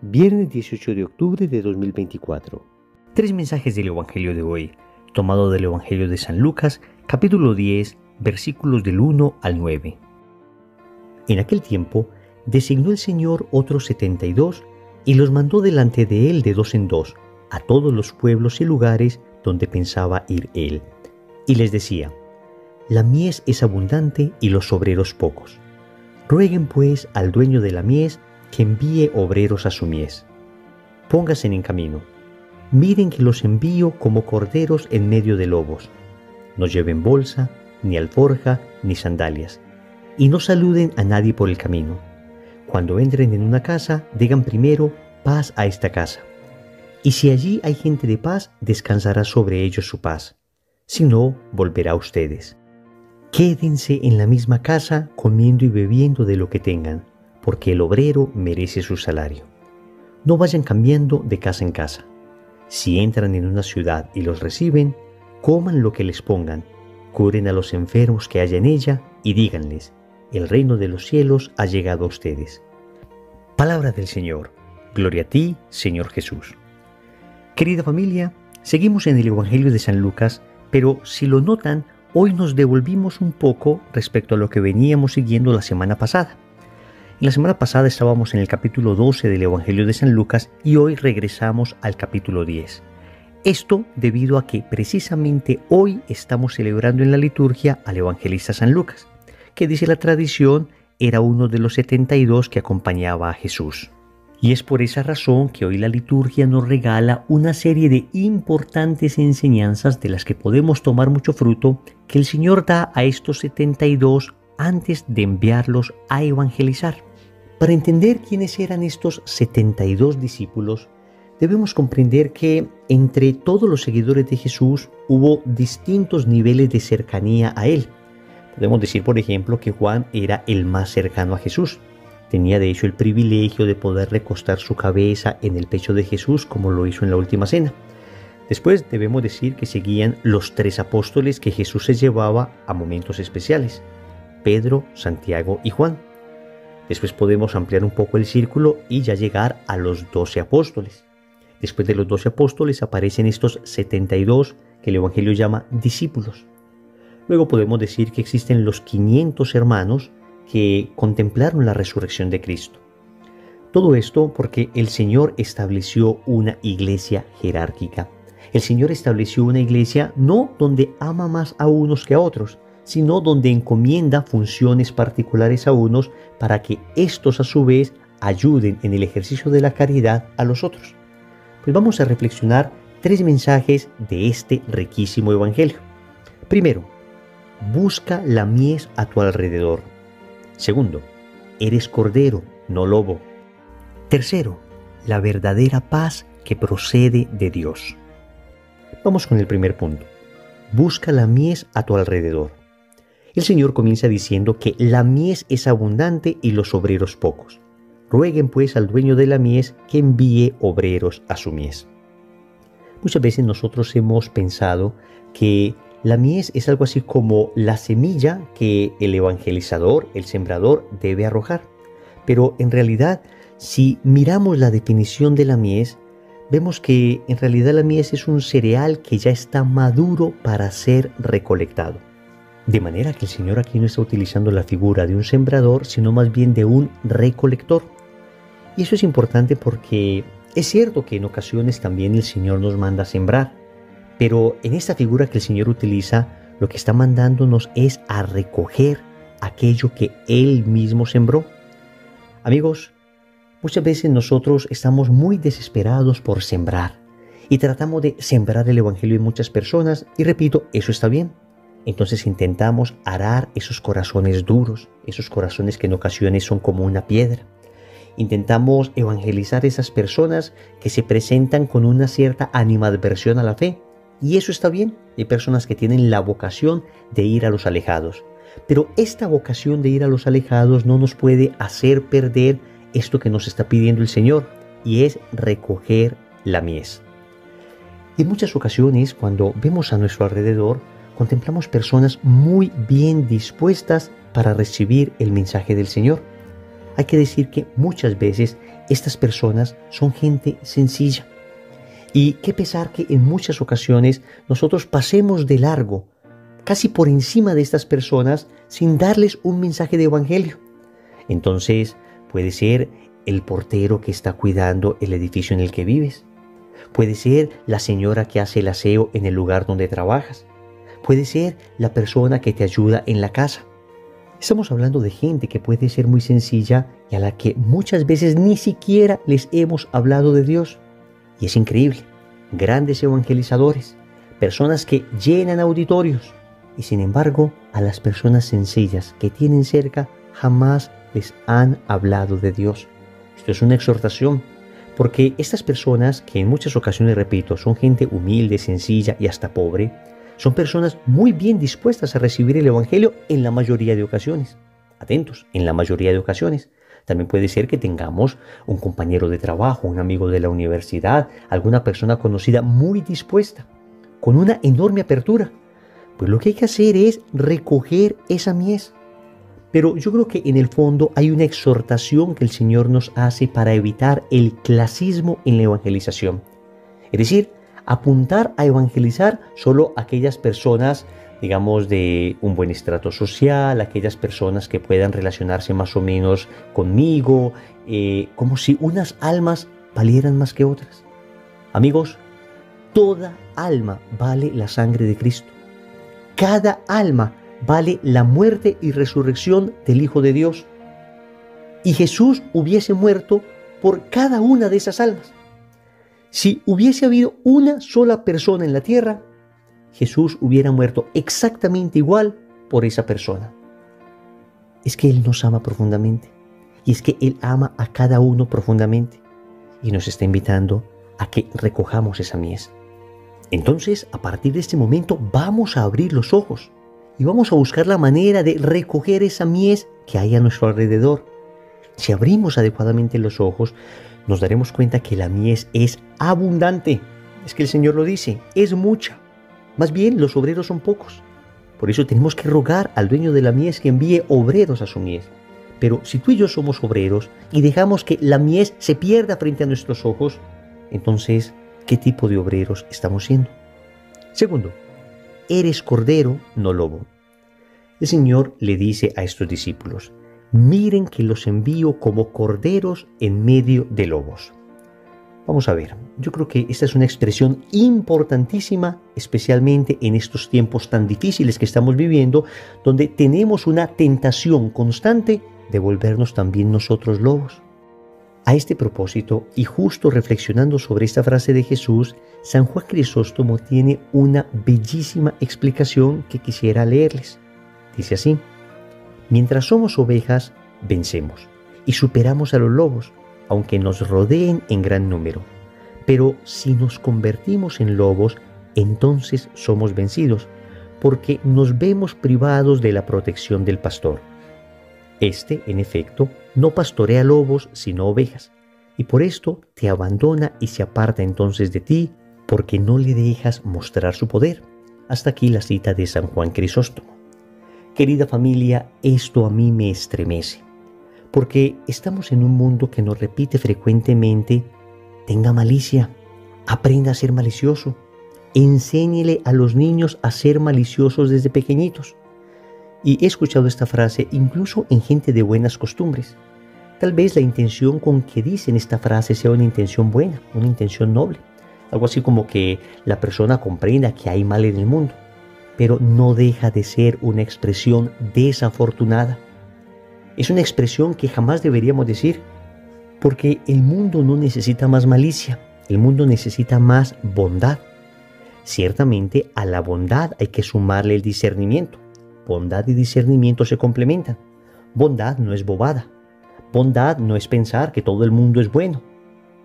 Viernes 18 de octubre de 2024. Tres mensajes del Evangelio de hoy, tomado del Evangelio de San Lucas, capítulo 10, versículos del 1 al 9. En aquel tiempo, designó el Señor otros 72 y los mandó delante de él de dos en dos, a todos los pueblos y lugares donde pensaba ir él. Y les decía: la mies es abundante y los obreros pocos. Rueguen pues al dueño de la mies que envíe obreros a su mies. Pónganse en camino. Miren que los envío como corderos en medio de lobos. No lleven bolsa, ni alforja, ni sandalias. Y no saluden a nadie por el camino. Cuando entren en una casa, digan primero: paz a esta casa. Y si allí hay gente de paz, descansará sobre ellos su paz. Si no, volverá a ustedes. Quédense en la misma casa comiendo y bebiendo de lo que tengan, porque el obrero merece su salario. No vayan cambiando de casa en casa. Si entran en una ciudad y los reciben, coman lo que les pongan, curen a los enfermos que haya en ella y díganles: el reino de los cielos ha llegado a ustedes. Palabra del Señor. Gloria a ti, Señor Jesús. Querida familia, seguimos en el Evangelio de San Lucas, pero si lo notan, hoy nos devolvimos un poco respecto a lo que veníamos siguiendo la semana pasada. La semana pasada estábamos en el capítulo 12 del Evangelio de San Lucas y hoy regresamos al capítulo 10. Esto debido a que precisamente hoy estamos celebrando en la liturgia al evangelista San Lucas, que dice la tradición era uno de los 72 que acompañaba a Jesús. Y es por esa razón que hoy la liturgia nos regala una serie de importantes enseñanzas de las que podemos tomar mucho fruto que el Señor da a estos 72 antes de enviarlos a evangelizar. Para entender quiénes eran estos 72 discípulos, debemos comprender que entre todos los seguidores de Jesús hubo distintos niveles de cercanía a Él. Podemos decir, por ejemplo, que Juan era el más cercano a Jesús. Tenía de hecho el privilegio de poder recostar su cabeza en el pecho de Jesús como lo hizo en la última cena. Después debemos decir que seguían los tres apóstoles que Jesús se llevaba a momentos especiales: Pedro, Santiago y Juan. Después podemos ampliar un poco el círculo y ya llegar a los 12 apóstoles. Después de los 12 apóstoles aparecen estos 72 que el Evangelio llama discípulos. Luego podemos decir que existen los 500 hermanos que contemplaron la resurrección de Cristo. Todo esto porque el Señor estableció una iglesia jerárquica. El Señor estableció una iglesia no donde ama más a unos que a otros, sino donde encomienda funciones particulares a unos para que éstos a su vez ayuden en el ejercicio de la caridad a los otros. Pues vamos a reflexionar tres mensajes de este riquísimo evangelio. Primero, busca la mies a tu alrededor. Segundo, eres cordero, no lobo. Tercero, la verdadera paz que procede de Dios. Vamos con el primer punto. Busca la mies a tu alrededor. El Señor comienza diciendo que la mies es abundante y los obreros pocos. Rueguen pues al dueño de la mies que envíe obreros a su mies. Muchas veces nosotros hemos pensado que la mies es algo así como la semilla que el evangelizador, el sembrador, debe arrojar. Pero en realidad, si miramos la definición de la mies, vemos que en realidad la mies es un cereal que ya está maduro para ser recolectado. De manera que el Señor aquí no está utilizando la figura de un sembrador, sino más bien de un recolector. Y eso es importante porque es cierto que en ocasiones también el Señor nos manda a sembrar, pero en esta figura que el Señor utiliza, lo que está mandándonos es a recoger aquello que Él mismo sembró. Amigos, muchas veces nosotros estamos muy desesperados por sembrar y tratamos de sembrar el Evangelio en muchas personas y repito, eso está bien. Entonces intentamos arar esos corazones duros, esos corazones que en ocasiones son como una piedra. Intentamos evangelizar a esas personas que se presentan con una cierta animadversión a la fe. Y eso está bien. Hay personas que tienen la vocación de ir a los alejados. Pero esta vocación de ir a los alejados no nos puede hacer perder esto que nos está pidiendo el Señor, y es recoger la mies. En muchas ocasiones, cuando vemos a nuestro alrededor, contemplamos personas muy bien dispuestas para recibir el mensaje del Señor. Hay que decir que muchas veces estas personas son gente sencilla. Y qué pesar que en muchas ocasiones nosotros pasemos de largo, casi por encima de estas personas, sin darles un mensaje de evangelio. Entonces, puede ser el portero que está cuidando el edificio en el que vives. Puede ser la señora que hace el aseo en el lugar donde trabajas. Puede ser la persona que te ayuda en la casa. Estamos hablando de gente que puede ser muy sencilla y a la que muchas veces ni siquiera les hemos hablado de Dios. Y es increíble, grandes evangelizadores, personas que llenan auditorios, y sin embargo a las personas sencillas que tienen cerca jamás les han hablado de Dios. Esto es una exhortación, porque estas personas, que en muchas ocasiones, repito, son gente humilde, sencilla y hasta pobre, son personas muy bien dispuestas a recibir el evangelio en la mayoría de ocasiones. Atentos, en la mayoría de ocasiones. También puede ser que tengamos un compañero de trabajo, un amigo de la universidad, alguna persona conocida muy dispuesta, con una enorme apertura. Pues lo que hay que hacer es recoger esa mies. Pero yo creo que en el fondo hay una exhortación que el Señor nos hace para evitar el clasismo en la evangelización. Es decir, apuntar a evangelizar solo a aquellas personas, digamos, de un buen estrato social, aquellas personas que puedan relacionarse más o menos conmigo, como si unas almas valieran más que otras. Amigos, toda alma vale la sangre de Cristo. Cada alma vale la muerte y resurrección del Hijo de Dios. Y Jesús hubiese muerto por cada una de esas almas. Si hubiese habido una sola persona en la tierra, Jesús hubiera muerto exactamente igual por esa persona. Es que Él nos ama profundamente, y es que Él ama a cada uno profundamente, y nos está invitando a que recojamos esa mies. Entonces, a partir de este momento, vamos a abrir los ojos y vamos a buscar la manera de recoger esa mies que hay a nuestro alrededor. Si abrimos adecuadamente los ojos, nos daremos cuenta que la mies es abundante. Es que el Señor lo dice, es mucha. Más bien, los obreros son pocos. Por eso tenemos que rogar al dueño de la mies que envíe obreros a su mies. Pero si tú y yo somos obreros y dejamos que la mies se pierda frente a nuestros ojos, entonces, ¿qué tipo de obreros estamos siendo? Segundo, eres cordero, no lobo. El Señor le dice a estos discípulos, miren que los envío como corderos en medio de lobos. Vamos a ver, yo creo que esta es una expresión importantísima, especialmente en estos tiempos tan difíciles que estamos viviendo, donde tenemos una tentación constante de volvernos también nosotros lobos. A este propósito, y justo reflexionando sobre esta frase de Jesús, San Juan Crisóstomo tiene una bellísima explicación que quisiera leerles. Dice así, mientras somos ovejas, vencemos y superamos a los lobos, aunque nos rodeen en gran número. Pero si nos convertimos en lobos, entonces somos vencidos, porque nos vemos privados de la protección del pastor. Este, en efecto, no pastorea lobos, sino ovejas, y por esto te abandona y se aparta entonces de ti, porque no le dejas mostrar su poder. Hasta aquí la cita de San Juan Crisóstomo. Querida familia, esto a mí me estremece, porque estamos en un mundo que nos repite frecuentemente, tenga malicia, aprenda a ser malicioso, enséñele a los niños a ser maliciosos desde pequeñitos. Y he escuchado esta frase incluso en gente de buenas costumbres. Tal vez la intención con que dicen esta frase sea una intención buena, una intención noble. Algo así como que la persona comprenda que hay mal en el mundo, pero no deja de ser una expresión desafortunada. Es una expresión que jamás deberíamos decir, porque el mundo no necesita más malicia, el mundo necesita más bondad. Ciertamente a la bondad hay que sumarle el discernimiento. Bondad y discernimiento se complementan. Bondad no es bobada. Bondad no es pensar que todo el mundo es bueno.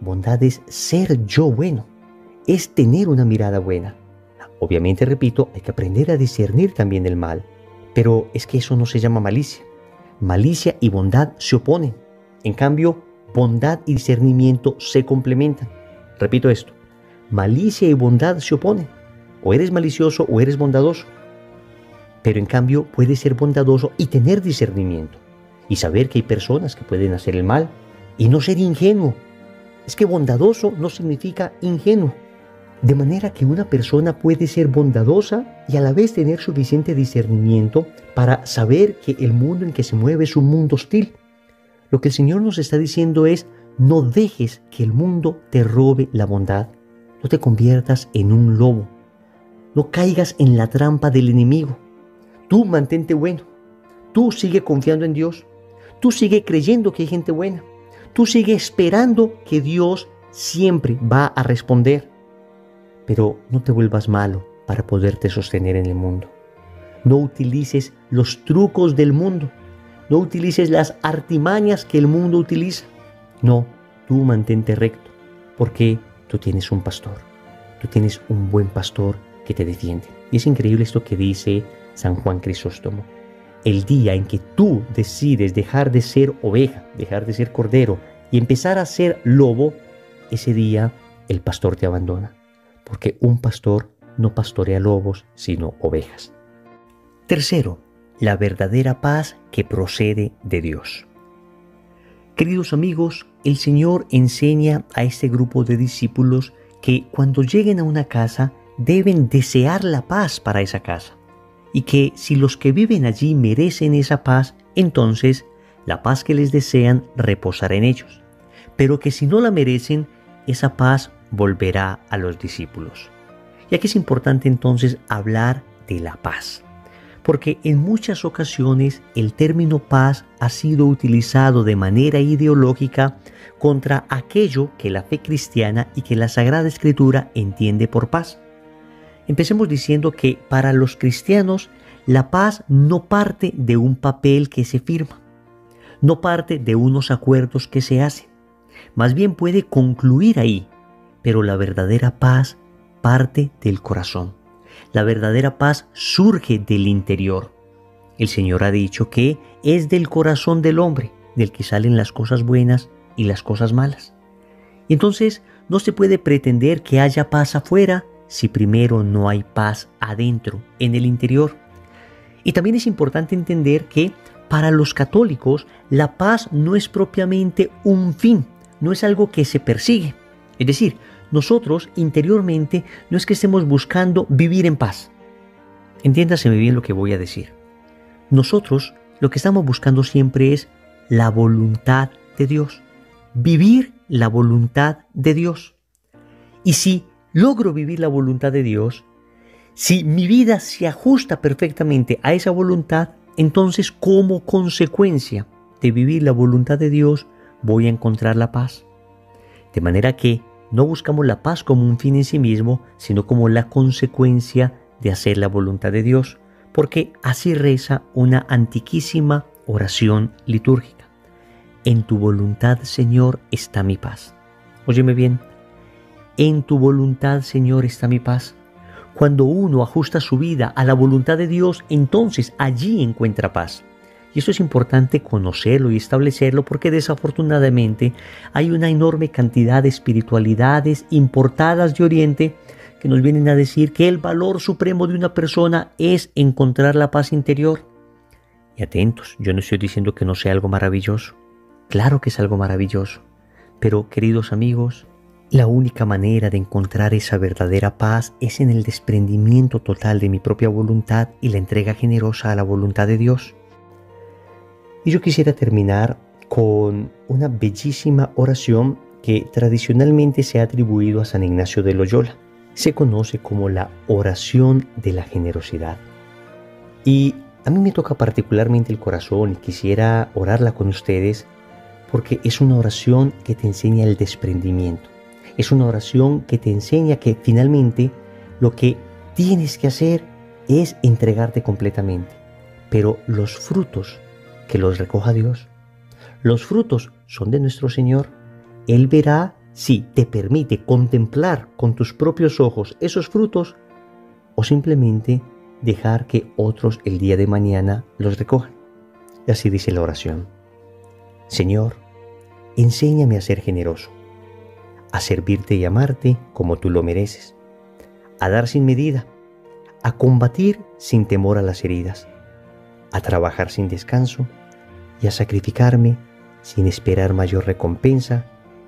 Bondad es ser yo bueno. Es tener una mirada buena. Obviamente, repito, hay que aprender a discernir también el mal. Pero es que eso no se llama malicia. Malicia y bondad se oponen. En cambio, bondad y discernimiento se complementan. Repito esto. Malicia y bondad se oponen. O eres malicioso o eres bondadoso. Pero en cambio puedes ser bondadoso y tener discernimiento y saber que hay personas que pueden hacer el mal y no ser ingenuo. Es que bondadoso no significa ingenuo. De manera que una persona puede ser bondadosa y a la vez tener suficiente discernimiento para saber que el mundo en que se mueve es un mundo hostil. Lo que el Señor nos está diciendo es: no dejes que el mundo te robe la bondad. No te conviertas en un lobo. No caigas en la trampa del enemigo. Tú mantente bueno. Tú sigue confiando en Dios. Tú sigue creyendo que hay gente buena. Tú sigue esperando que Dios siempre va a responder. Pero no te vuelvas malo para poderte sostener en el mundo. No utilices los trucos del mundo. No utilices las artimañas que el mundo utiliza. No, tú mantente recto, porque tú tienes un pastor. Tú tienes un buen pastor que te defiende. Y es increíble esto que dice San Juan Crisóstomo. El día en que tú decides dejar de ser oveja, dejar de ser cordero y empezar a ser lobo, ese día el pastor te abandona. Porque un pastor no pastorea lobos, sino ovejas. Tercero, la verdadera paz que procede de Dios. Queridos amigos, el Señor enseña a este grupo de discípulos que cuando lleguen a una casa deben desear la paz para esa casa, y que si los que viven allí merecen esa paz, entonces la paz que les desean reposará en ellos, pero que si no la merecen, esa paz volverá a los discípulos. Y aquí es importante entonces hablar de la paz, porque en muchas ocasiones el término paz ha sido utilizado de manera ideológica contra aquello que la fe cristiana y que la Sagrada Escritura entiende por paz. Empecemos diciendo que para los cristianos la paz no parte de un papel que se firma, no parte de unos acuerdos que se hacen, más bien puede concluir ahí, pero la verdadera paz parte del corazón. La verdadera paz surge del interior. El Señor ha dicho que es del corazón del hombre del que salen las cosas buenas y las cosas malas. Y entonces no se puede pretender que haya paz afuera si primero no hay paz adentro, en el interior. Y también es importante entender que para los católicos la paz no es propiamente un fin, no es algo que se persigue. Es decir, nosotros interiormente no es que estemos buscando vivir en paz. Entiéndaseme bien lo que voy a decir. Nosotros lo que estamos buscando siempre es la voluntad de Dios. Vivir la voluntad de Dios. Y si logro vivir la voluntad de Dios, si mi vida se ajusta perfectamente a esa voluntad, entonces como consecuencia de vivir la voluntad de Dios voy a encontrar la paz. De manera que no buscamos la paz como un fin en sí mismo, sino como la consecuencia de hacer la voluntad de Dios, porque así reza una antiquísima oración litúrgica. En tu voluntad, Señor, está mi paz. Óyeme bien, en tu voluntad, Señor, está mi paz. Cuando uno ajusta su vida a la voluntad de Dios, entonces allí encuentra paz. Y esto es importante conocerlo y establecerlo porque desafortunadamente hay una enorme cantidad de espiritualidades importadas de Oriente que nos vienen a decir que el valor supremo de una persona es encontrar la paz interior. Y atentos, yo no estoy diciendo que no sea algo maravilloso. Claro que es algo maravilloso. Pero, queridos amigos, la única manera de encontrar esa verdadera paz es en el desprendimiento total de mi propia voluntad y la entrega generosa a la voluntad de Dios. Y yo quisiera terminar con una bellísima oración que tradicionalmente se ha atribuido a San Ignacio de Loyola. Se conoce como la oración de la generosidad. Y a mí me toca particularmente el corazón y quisiera orarla con ustedes porque es una oración que te enseña el desprendimiento. Es una oración que te enseña que finalmente lo que tienes que hacer es entregarte completamente. Pero los frutos que los recoja Dios. Los frutos son de nuestro Señor. Él verá si te permite contemplar con tus propios ojos esos frutos o simplemente dejar que otros el día de mañana los recojan. Y así dice la oración. Señor, enséñame a ser generoso, a servirte y amarte como tú lo mereces, a dar sin medida, a combatir sin temor a las heridas, a trabajar sin descanso y a sacrificarme sin esperar mayor recompensa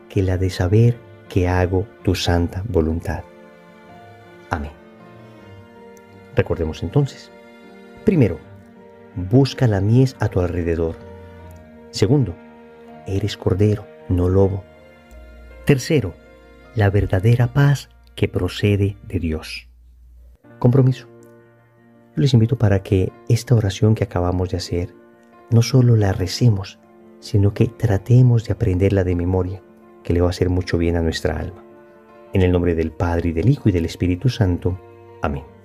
que la de saber que hago tu santa voluntad. Amén. Recordemos entonces. Primero, busca la mies a tu alrededor. Segundo, eres cordero, no lobo. Tercero, la verdadera paz que procede de Dios. Compromiso. Yo les invito para que esta oración que acabamos de hacer, no solo la recemos, sino que tratemos de aprenderla de memoria, que le va a hacer mucho bien a nuestra alma. En el nombre del Padre, y del Hijo, y del Espíritu Santo. Amén.